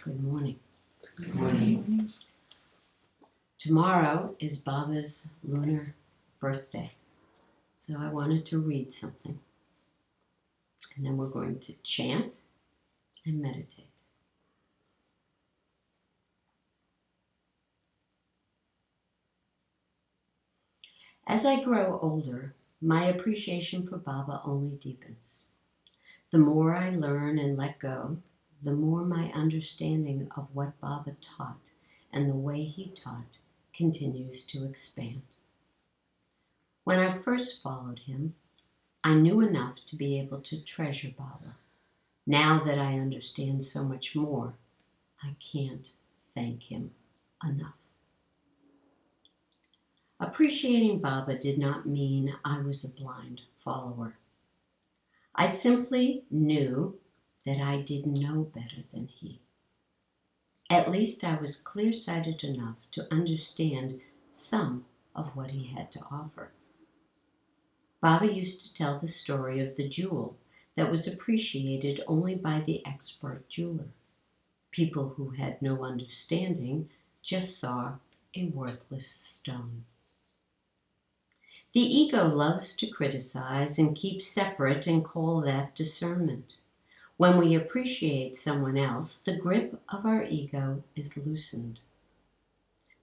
Good morning. Good morning. Tomorrow is Baba's lunar birthday, so I wanted to read something. And then we're going to chant and meditate. As I grow older, my appreciation for Baba only deepens. The more I learn and let go, the more my understanding of what Baba taught and the way he taught continues to expand. When I first followed him, I knew enough to be able to treasure Baba. Now that I understand so much more, I can't thank him enough. Appreciating Baba did not mean I was a blind follower. I simply knew that I didn't know better than he. At least I was clear-sighted enough to understand some of what he had to offer. Baba used to tell the story of the jewel that was appreciated only by the expert jeweler. People who had no understanding just saw a worthless stone. The ego loves to criticize and keep separate and call that discernment. When we appreciate someone else, the grip of our ego is loosened.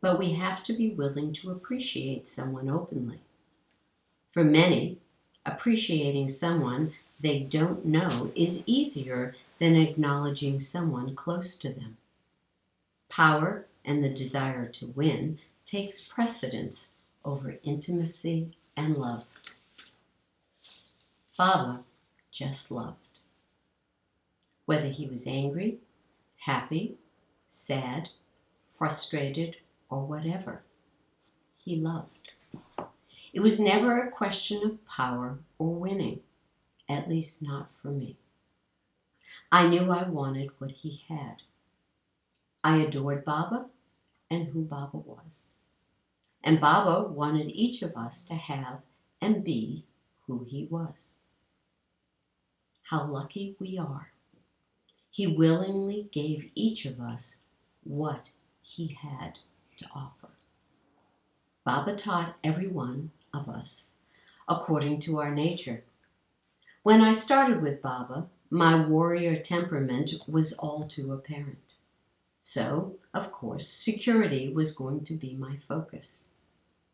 But we have to be willing to appreciate someone openly. For many, appreciating someone they don't know is easier than acknowledging someone close to them. Power and the desire to win takes precedence over intimacy and love. Baba just loved. Whether he was angry, happy, sad, frustrated, or whatever, he loved. It was never a question of power or winning, at least not for me. I knew I wanted what he had. I adored Baba and who Baba was. And Baba wanted each of us to have and be who he was. How lucky we are. He willingly gave each of us what he had to offer. Baba taught every one of us according to our nature. When I started with Baba, my warrior temperament was all too apparent. So, of course, security was going to be my focus.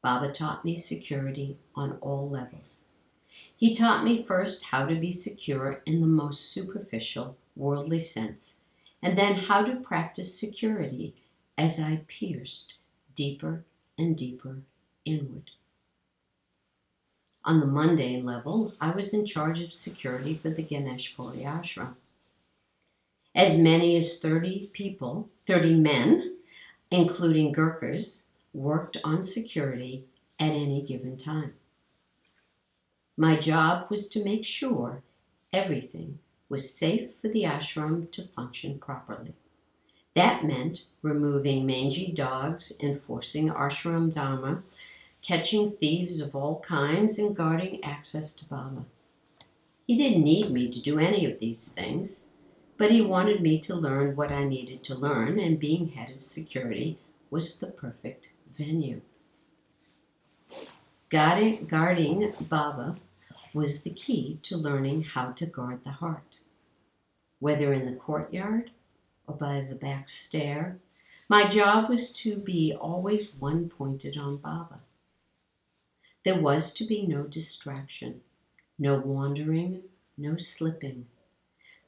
Baba taught me security on all levels. He taught me first how to be secure in the most superficial, worldly sense, and then how to practice security as I pierced deeper and deeper inward. On the mundane level, I was in charge of security for the Ganesh Puri Ashram. As many as 30 men, including Gurkhas, worked on security at any given time. My job was to make sure everything was safe for the ashram to function properly. That meant removing mangy dogs, enforcing ashram dharma, catching thieves of all kinds, and guarding access to Baba. He didn't need me to do any of these things, but he wanted me to learn what I needed to learn, and being head of security was the perfect venue. Guarding Baba was the key to learning how to guard the heart. Whether in the courtyard or by the back stair, my job was to be always one pointed on Baba. There was to be no distraction, no wandering, no slipping.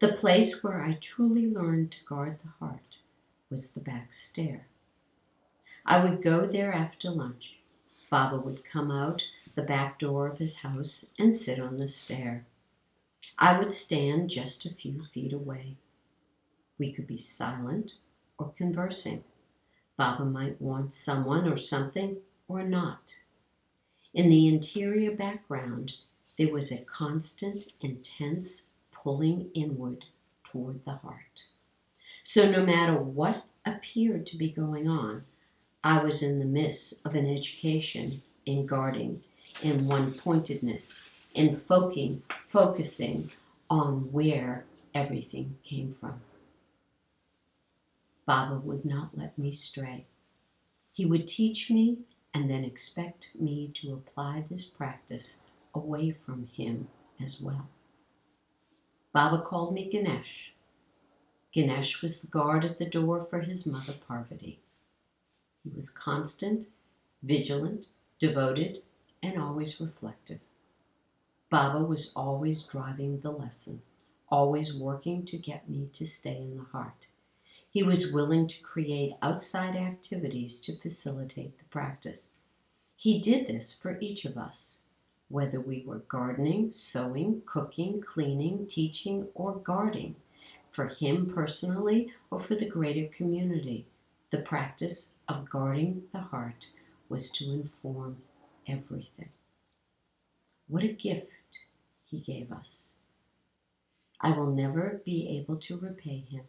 The place where I truly learned to guard the heart was the back stair. I would go there after lunch. Baba would come out the back door of his house and sit on the stair. I would stand just a few feet away. We could be silent or conversing. Baba might want someone or something or not. In the interior background, there was a constant, intense pulling inward toward the heart. So no matter what appeared to be going on, I was in the midst of an education in guarding, in one-pointedness, in focusing on where everything came from. Baba would not let me stray. He would teach me and then expect me to apply this practice away from him as well. Baba called me Ganesh. Ganesh was the guard at the door for his mother Parvati. He was constant, vigilant, devoted, and always reflective. Baba was always driving the lesson, always working to get me to stay in the heart. He was willing to create outside activities to facilitate the practice. He did this for each of us, whether we were gardening, sewing, cooking, cleaning, teaching, or guarding. For him personally or for the greater community, the practice of guarding the heart was to inform everything. What a gift he gave us. I will never be able to repay him.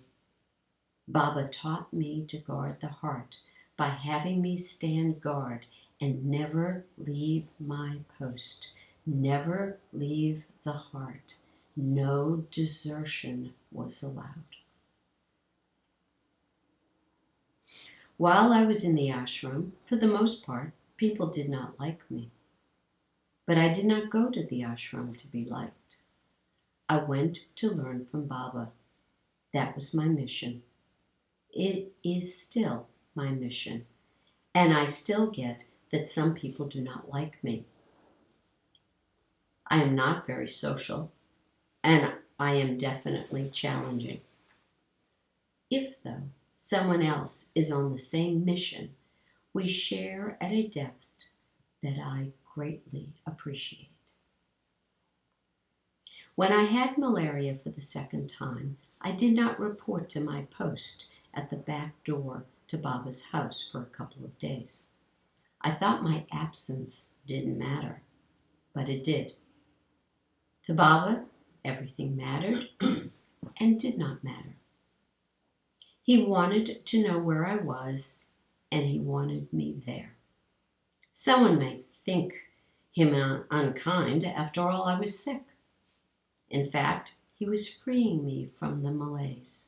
Baba taught me to guard the heart by having me stand guard and never leave my post. Never leave the heart. No desertion was allowed. While I was in the ashram, for the most part, people did not like me. But I did not go to the ashram to be liked. I went to learn from Baba. That was my mission. It is still my mission, and I still get that some people do not like me. I am not very social, and I am definitely challenging. If, though, someone else is on the same mission, we share at a depth that I greatly appreciate. When I had malaria for the second time, I did not report to my post at the back door to Baba's house for a couple of days. I thought my absence didn't matter, but it did. To Baba, everything mattered and did not matter. He wanted to know where I was, and he wanted me there. Someone may think him unkind. After all, I was sick. In fact, he was freeing me from the malaise.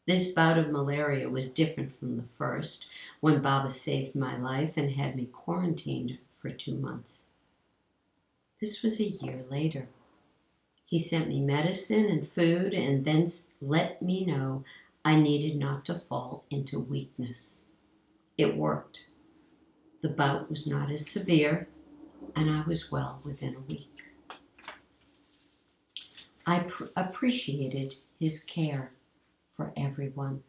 This bout of malaria was different from the first, when Baba saved my life and had me quarantined for 2 months. This was a year later. He sent me medicine and food and then let me know I needed not to fall into weakness. It worked. The bout was not as severe, and I was well within a week. I appreciated his care for everyone,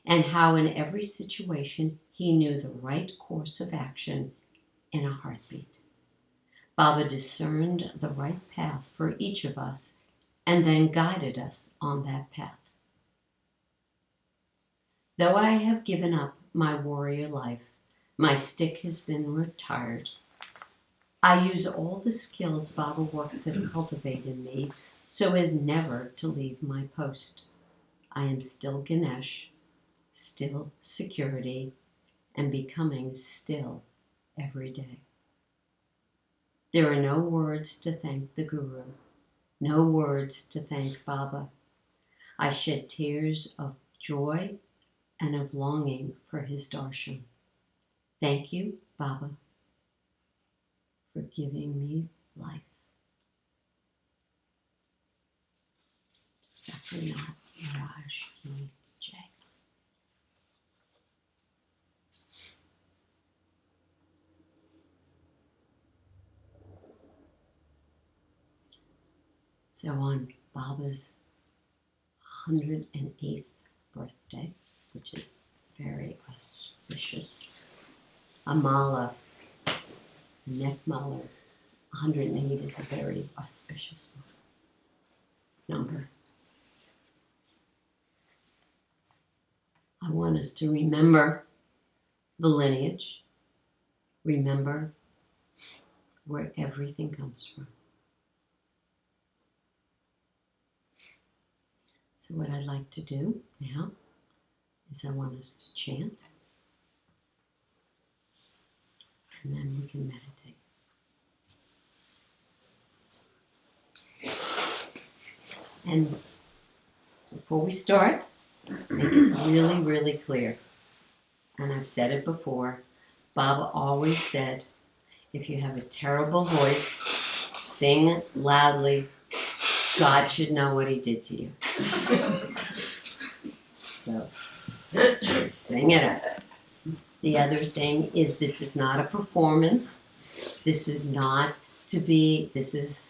and how in every situation he knew the right course of action in a heartbeat. Baba discerned the right path for each of us and then guided us on that path. Though I have given up my warrior life, my stick has been retired. I use all the skills Baba worked to cultivate in me so as never to leave my post. I am still Ganesh, still security, and becoming still every day. There are no words to thank the Guru, no words to thank Baba. I shed tears of joy and of longing for his darshan. Thank you, Baba, for giving me life. Sakyanath Maharaj Ki Jai. So on Baba's 108th birthday, which is very auspicious, a mala, a neck mala, 108 is a very auspicious number. I want us to remember the lineage, remember where everything comes from. So what I'd like to do now is I want us to chant, and then we can meditate. And before we start, Make it really, really clear. And I've said it before. Bob always said, if you have a terrible voice, sing loudly. God should know what he did to you. So, sing it up. The other thing is this is not a performance. This is not to be this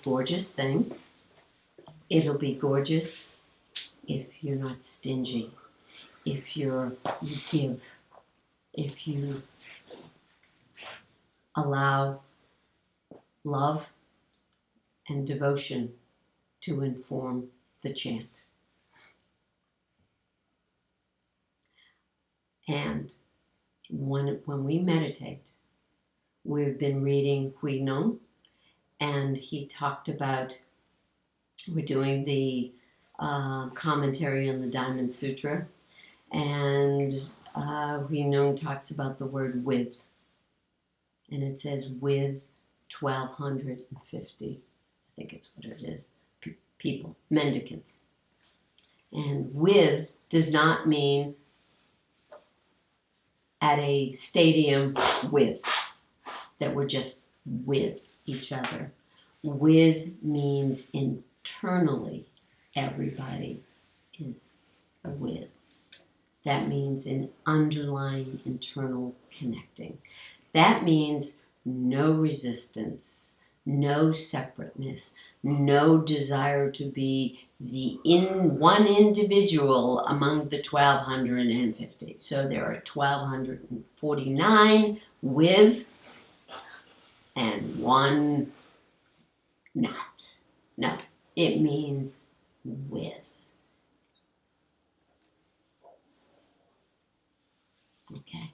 gorgeous thing. It'll be gorgeous if you're not stingy, if you give, if you allow love and devotion to inform the chant. And when we meditate, we've been reading Hui Nong, and he talked about, we're doing the commentary on the Diamond Sutra, and Hui Nong talks about the word with, and it says with 1,250, I think it's what it is, people, mendicants. And with does not mean at a stadium with, that we're just with each other. With means internally everybody is with. That means an underlying internal connecting. That means no resistance, no separateness, no desire to be the one individual among the 1,250. So there are 1,249 with and one not. No, it means with. Okay.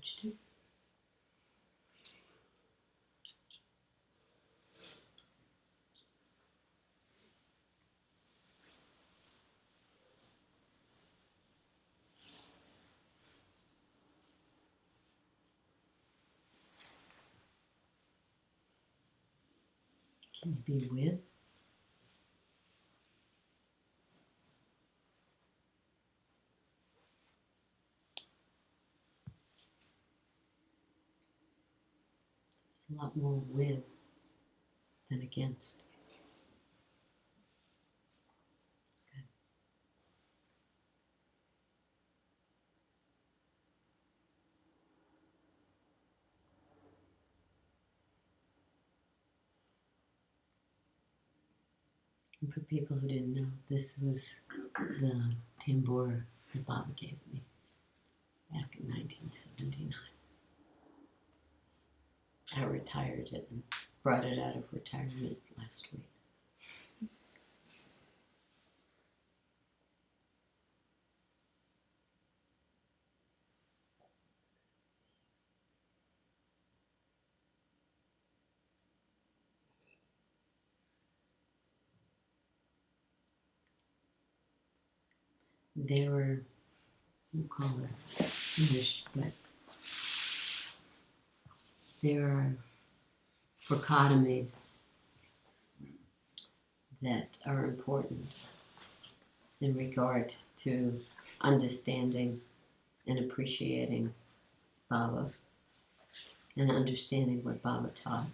appreciative. Can you be with? There's a lot more with than against. It's good. And for people who didn't know, this was the tambura that Baba gave me back in 1979. I retired it and brought it out of retirement last week. There were, we'll call it English, but there are dichotomies that are important in regard to understanding and appreciating Baba and understanding what Baba taught.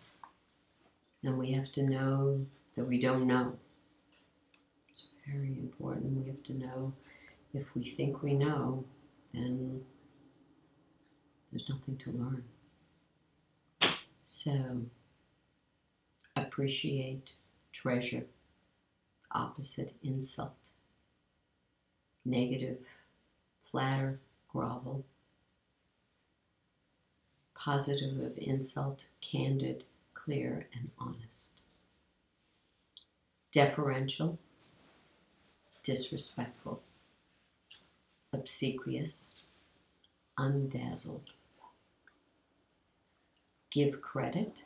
And we have to know that we don't know. It's very important. We have to know if we think we know, then there's nothing to learn. So appreciate, treasure, opposite, insult, negative, flatter, grovel, positive of insult, candid, clear, and honest, deferential, disrespectful, obsequious, undazzled, give credit,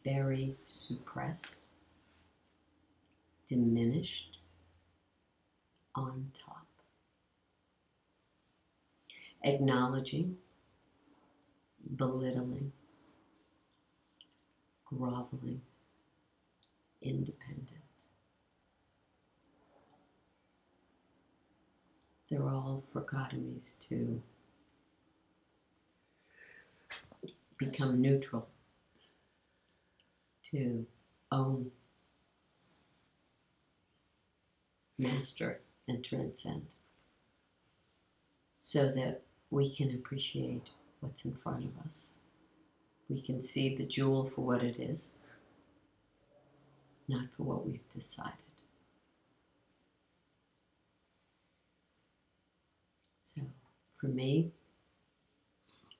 bury, suppress, diminished, on top, acknowledging, belittling, groveling, independent. They're all dichotomies to become neutral, to own, master, and transcend, so that we can appreciate what's in front of us. We can see the jewel for what it is, not for what we've decided. So, for me,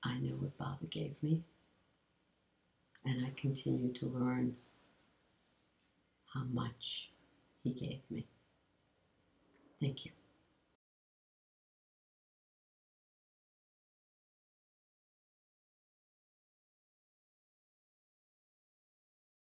I know what Baba gave me, and I continue to learn how much he gave me. Thank you.